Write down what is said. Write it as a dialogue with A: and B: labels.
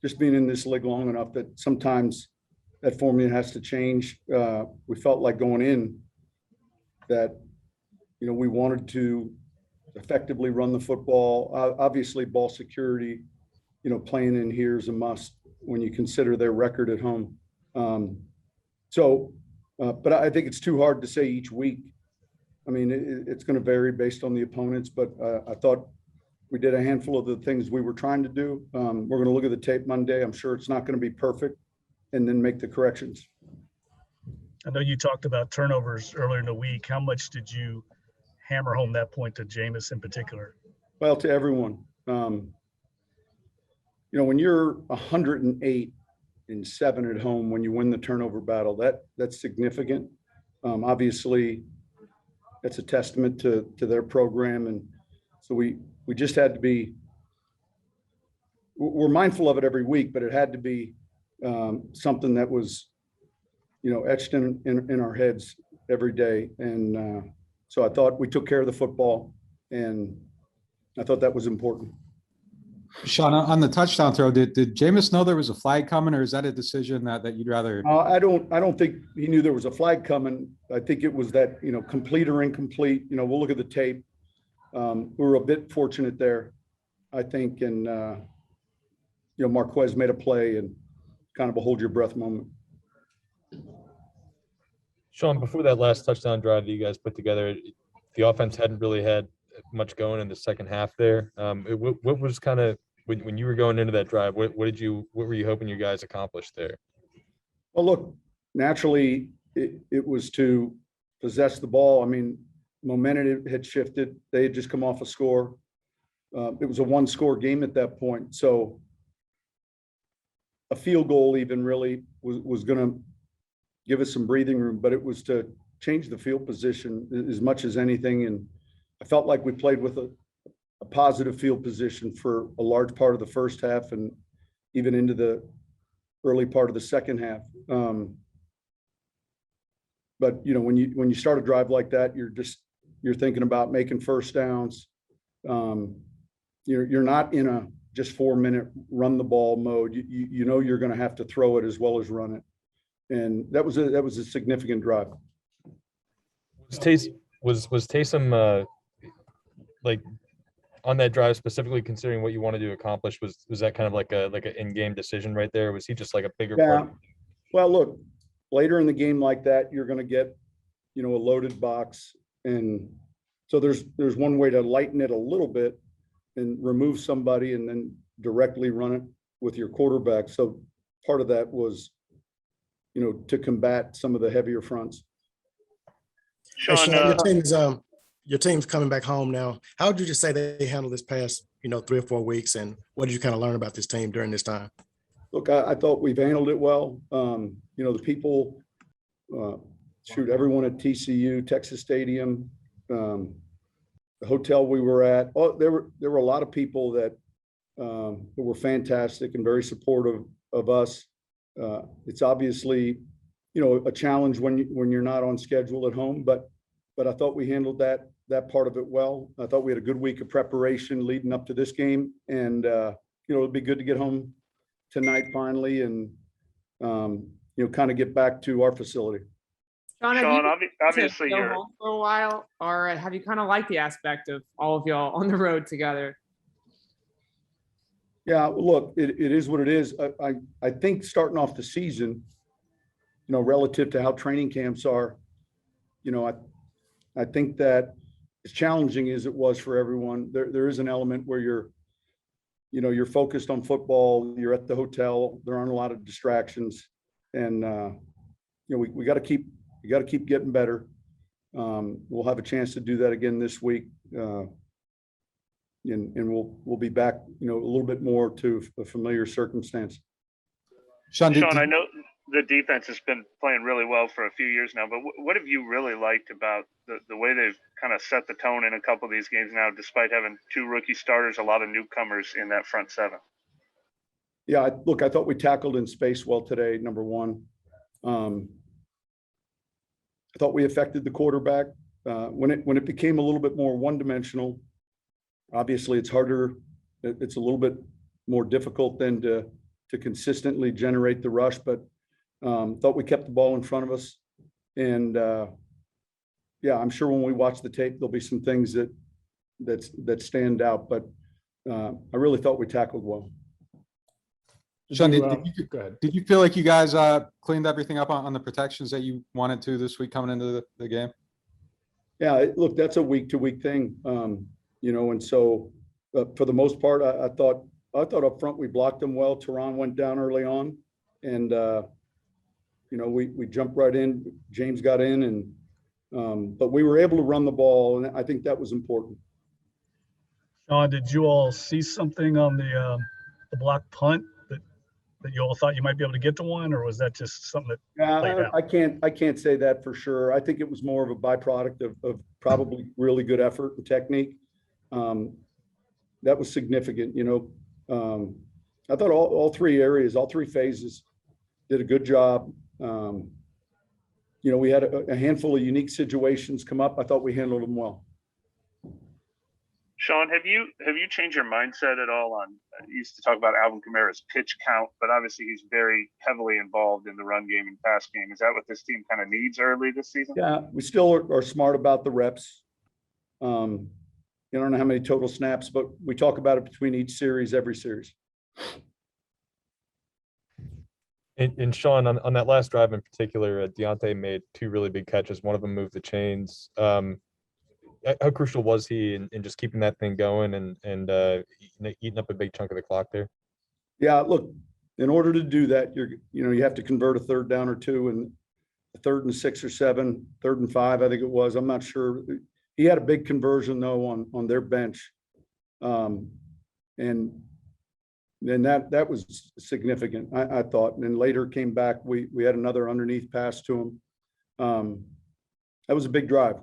A: just being in this league long enough that sometimes that formula has to change. We felt like going in that, we wanted to effectively run the football. Obviously, ball security, playing in here is a must when you consider their record at home. But I think it's too hard to say each week. I mean, it's going to vary based on the opponents, but I thought we did a handful of the things we were trying to do. We're going to look at the tape Monday. I'm sure it's not going to be perfect, and then make the corrections.
B: I know you talked about turnovers earlier in the week. How much did you hammer home that point to Jameis in particular?
A: Well, to everyone. When you're 108-7 at home, when you win the turnover battle, that's significant. Obviously, that's a testament to their program, and so we just had to be. We're mindful of it every week, but it had to be something that was, etched in our heads every day. And so I thought we took care of the football, and I thought that was important.
C: Sean, on the touchdown throw, did Jameis know there was a flag coming, or is that a decision that you'd rather?
A: I don't think he knew there was a flag coming. I think it was that, complete or incomplete. We'll look at the tape. We were a bit fortunate there, I think, and Marquez made a play and kind of a hold your breath moment.
D: Sean, before that last touchdown drive that you guys put together, the offense hadn't really had much going in the second half there. What was kind of when you were going into that drive, what were you hoping you guys accomplished there?
A: Well, look, naturally it was to possess the ball. I mean, momentum had shifted. They had just come off a score. It was a one-score game at that point. So a field goal even really was going to give us some breathing room, but it was to change the field position as much as anything. And I felt like we played with a positive field position for a large part of the first half and even into the early part of the second half. But when you start a drive like that, you're thinking about making first downs. You're not in a just 4-minute run the ball mode. You're going to have to throw it as well as run it, and that was a significant drive.
D: Was Taysom like on that drive specifically, considering what you wanted to accomplish? Was that kind of like an in-game decision right there? Was he just like a bigger part?
A: Well, look, later in the game like that, you're going to get a loaded box, and so there's one way to lighten it a little bit and remove somebody and then directly run it with your quarterback. So part of that was to combat some of the heavier fronts.
E: Sean, your team's coming back home now. How would you just say they handled this past 3 or 4 weeks, and what did you kind of learn about this team during this time?
A: Look, I thought we've handled it well. The people, everyone at TCU, Texas Stadium, the hotel we were at. There were a lot of people that were fantastic and very supportive of us. It's obviously, a challenge when you're not on schedule at home, but I thought we handled that part of it well. I thought we had a good week of preparation leading up to this game, and it'd be good to get home tonight finally and kind of get back to our facility.
F: Sean,
G: obviously
F: you're home for a while, or have you kind of liked the aspect of all of y'all on the road together?
A: Yeah, look, it is what it is. I think starting off the season, relative to how training camps are, I think that as challenging as it was for everyone, there is an element where you're focused on football. You're at the hotel. There aren't a lot of distractions, and we got to keep getting better. We'll have a chance to do that again this week, and we'll be back, a little bit more to a familiar circumstance.
C: Sean,
G: I know the defense has been playing really well for a few years now, but what have you really liked about the way they've kind of set the tone in a couple of these games now, despite having 2 rookie starters, a lot of newcomers in that front seven?
A: Yeah, I thought we tackled in space well today, number one. I thought we affected the quarterback. When it became a little bit more one-dimensional, obviously it's harder. It's a little bit more difficult than to to consistently generate the rush, but thought we kept the ball in front of us. And yeah, I'm sure when we watch the tape, there'll be some things that stand out, but I really thought we tackled well.
C: Sean,
H: Go ahead.
C: did you feel like you guys cleaned everything up on the protections that you wanted to this week coming into the game?
A: Yeah, look, that's a week-to-week thing, you know, and so for the most part, I thought up front we blocked them well. Tehran went down early on, and you know, we jumped right in. James got in, and but we were able to run the ball, and I think that was important.
B: Sean, did you all see something on the block punt that you all thought you might be able to get to one, or was that just something that played
A: Yeah,
B: out?
A: I can't say that for sure. I think it was more of a byproduct of probably really good effort and technique. That was significant, you know. I thought all three areas, all three phases did a good job. You know, we had a handful of unique situations come up. I thought we handled them well.
G: Sean, have you changed your mindset at all on? You used to talk about Alvin Kamara's pitch count, but obviously he's very heavily involved in the run game and pass game. Is that what this team kind of needs early this season?
A: Yeah, we still are smart about the reps. You don't know how many total snaps, but we talk about it between each series, every series.
D: And Sean, on that last drive in particular, Deontay made two really big catches. One of them moved the chains. How crucial was he in just keeping that thing going and eating up a big chunk of the clock there?
A: Yeah, look, in order to do that, you have to convert a third down or two, and a 3rd and 6 or 7, 3rd and 5, I think it was. I'm not sure. He had a big conversion though on their bench, and then that was significant, I thought. And then later came back. We had another underneath pass to him. That was a big drive.